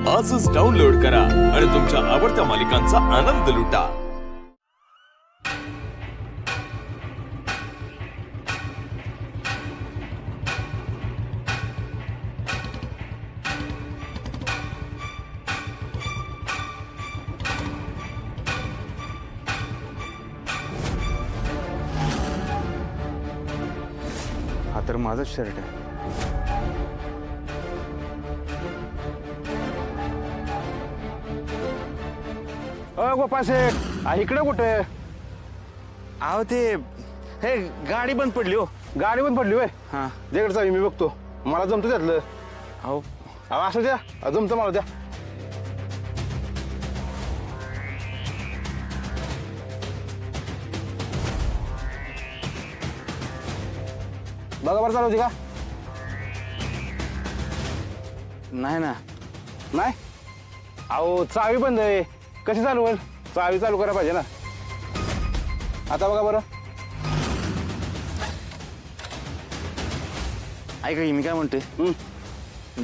आजच डाउनलोड करा आणि तुमच्या आवडत्या मालिकांचा आनंद लुटा। हा तर माझाच शर्ट आहे। गोपाळ शेठ, इकडे कुठे? अहो ते हे गाडी बंद पडली हो। गाडी पण पडली होय? हा जेकडे चावी मी बघतो, मला जमतं त्यातलं। अहो असं द्या, जमतं मला द्या। बघा बरं चालवते का? नाही ना। नाही? अहो चावी बंद आहे, कशी चालू होईल? चावी चालू करायला पाहिजे ना। आता बघा बरं। ऐका की मी काय म्हणते,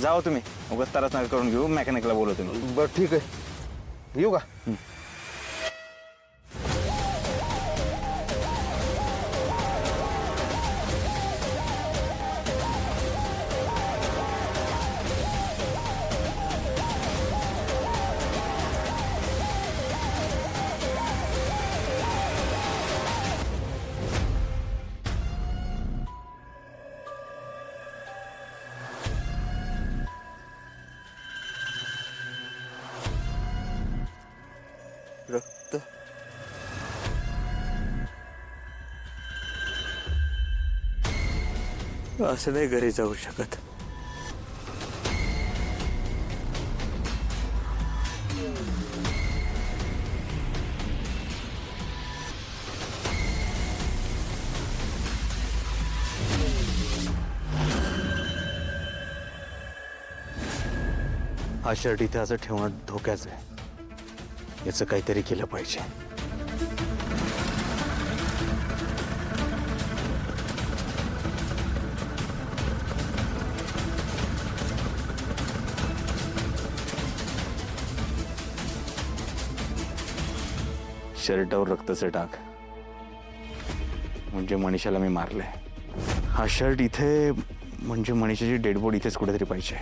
जाओ तुम्ही उगाच त्रास नका करून घेऊ, मेकॅनिकला बोलवतो मी। बरं ठीक आहे, येऊ का? रक्त असं नाही घरी जाऊ शकत। हा शर्ट इथे असं ठेवणं धोक्याचं आहे, याचं काहीतरी केलं पाहिजे। शर्टावर रक्ताचं डाग, म्हणजे मनीषाला मी मारलंय। हा शर्ट इथे म्हणजे मनीषाची डेड बॉडी इथेच कुठेतरी पाहिजे।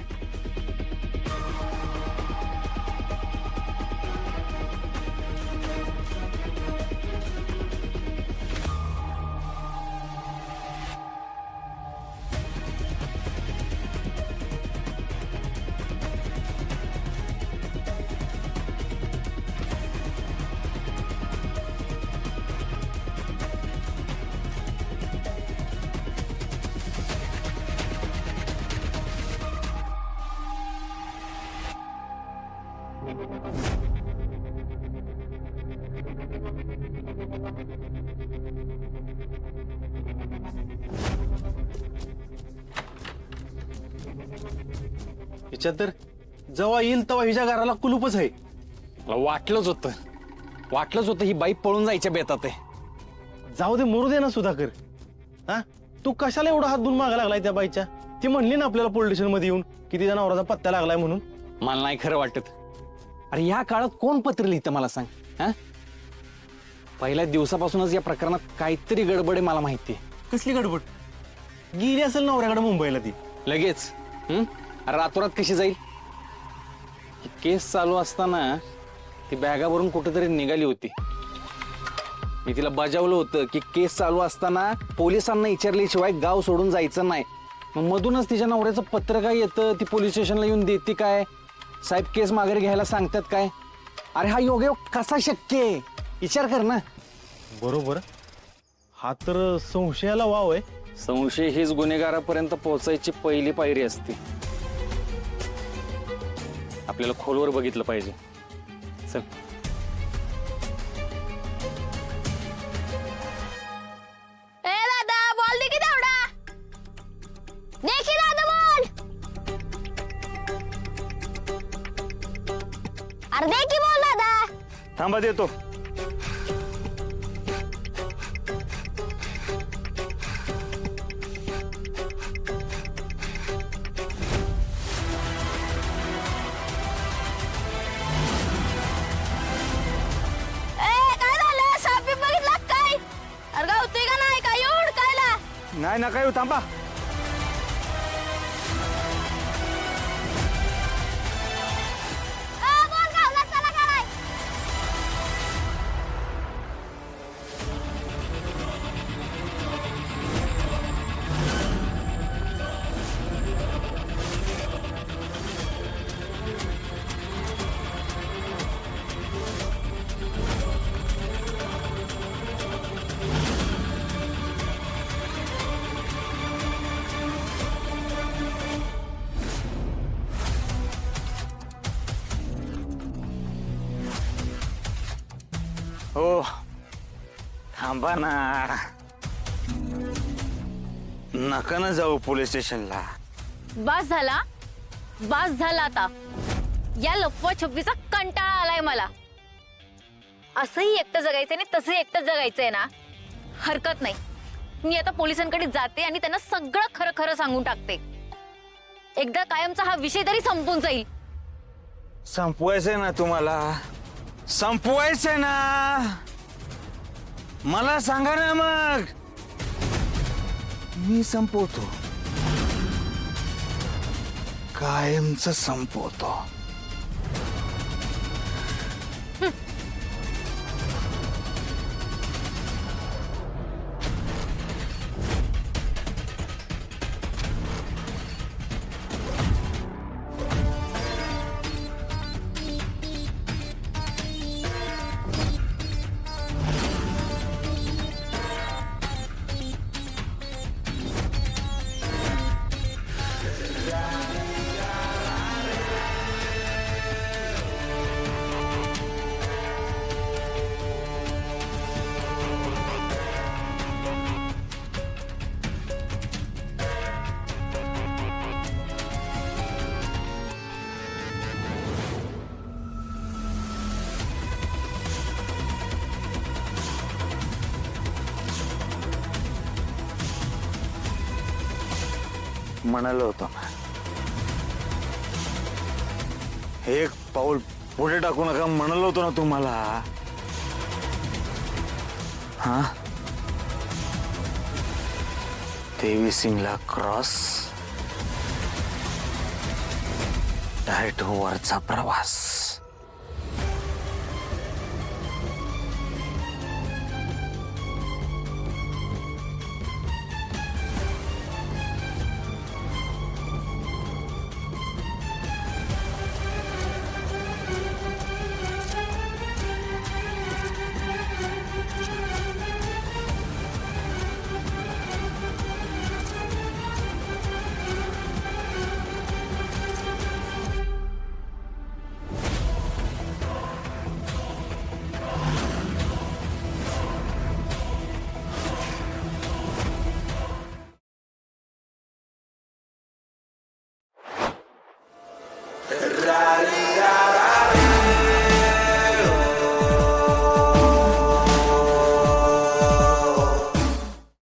हिच्यात तर जेव्हा येईल तेव्हा हिच्या घराला कुलूपच आहे। मला वाटलंच होतं ही बाई पळून जायच्या बेतात आहे। जाऊ दे, मरू दे ना सुधाकर। हा, तू कशाला एवढा हात धुवून मागा लागलाय त्या बाईच्या? ती म्हणली ना आपल्याला पोलीस स्टेशन मध्ये येऊन की तिच्या नवऱ्याचा पत्ता लागलाय म्हणून। मला नाही खरं वाटत। अरे ह्या काळात कोण पत्र लिहितं मला सांग? हा, पहिल्या दिवसापासूनच या प्रकरणात काहीतरी गडबड आहे मला माहिती आहे। कसली गडबड? गेली असेल नवऱ्याकडे मुंबईला ती लगेच अरे रातोरात कशी जाईल? ही केस चालू असताना ती बॅगावरून कुठेतरी निघाली होती। मी तिला बजावलं होतं की केस चालू असताना पोलिसांना विचारल्याशिवाय गाव सोडून जायचं नाही। मग मधूनच तिच्या नवऱ्याचं पत्र काय येतं, ती पोलीस स्टेशनला येऊन देते काय, साहेब केस माघारी घ्यायला सांगतात काय? अरे हा योगायोग कसा शक्य आहे? विचार कर ना। बरोबर, हा तर संशयाला वाव आहे। संशय हीच गुन्हेगारापर्यंत पोहोचायची पहिली पायरी असते। आपल्याला खोलवर बघितलं पाहिजे। चल ए दादा, बॉल दे की तेवढा। दे की दादा बॉल। अरे दे की बॉल दादा। थांबा देतो। नका येऊ थांबा. बॉल गावला चला काय हो थांबा ना. नका ना जाऊ पोलीस स्टेशनला. बस झाला आता. या लफवा छप्पीचा कंटाळा आलाय मला. असंही एकटं जगायचंय आणि तसंही एकटं जगायचंय ना, हरकत नाही. मी आता पोलिसांकडे जाते आणि त्यांना सगळं खरं खरं सांगून टाकते. एकदा कायमचा हा विषय तरी संपून जाईल. संपवायचंय ना तुम्हाला, संपवायचंय ना. मला सांगा ना मग, मी संपवतो, कायमच संपवतो. म्हणालो होतो ना, एक पाऊल पुढे टाकू नका म्हणालो होतो ना तुम्हाला. हा, देवी सिंगला क्रॉस, डायरेक्ट वरचा प्रवास. Rally.